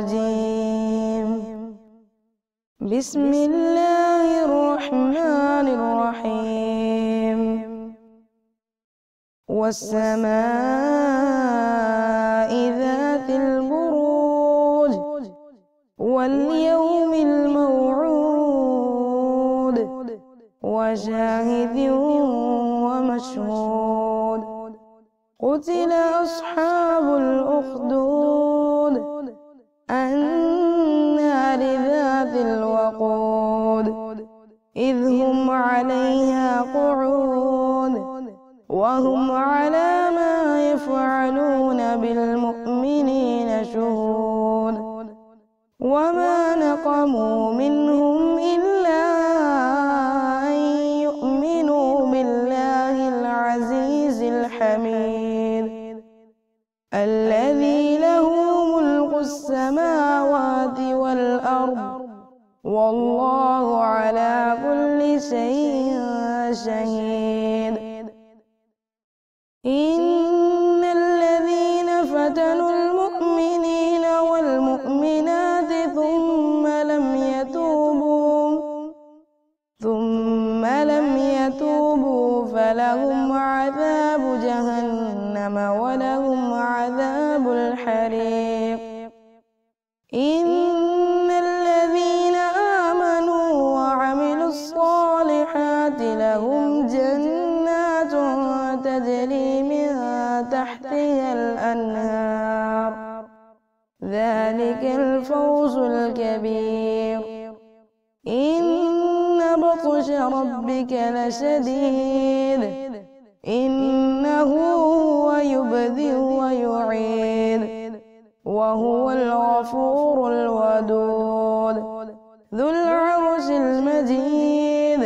الرجيم. بسم الله الرحمن الرحيم. والسماء ذات البروج واليوم الموعود وشاهد ومشهود. قتل أصحاب الأخدود النار ذات الوقود إذ هم عليها قعود وهم على ما يفعلون بالمؤمنين شهود. وما نقموا منهم إلا أن يؤمنوا بالله العزيز الحميد الذي له ملك السماوات والأرض والله على كل شيء شهيد. إن الذين فتنوا المؤمنين والمؤمنات ثم لم يتوبوا فلهم عذاب جهنم ولهم عذاب الحريق. إن الذين آمنوا وعملوا الصالحات لهم جنات تجري من تحتها الأنهار ذلك الفوز الكبير. إن بطش ربك لشديد إنه هو يبدئ ويعيد وهو الغفور الودود ذو العرش المجيد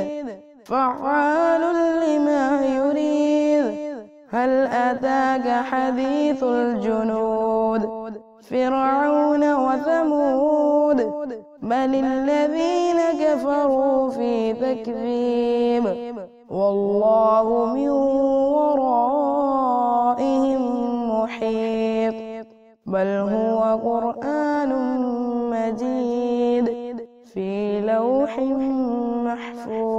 فعال لما يريد. هل أتاك حديث الجنود فرعون وثمود بل الذين كفروا في تكذيب والله من ورائهم محيط. بل هو قرآن مجيد في لوح محفوظ.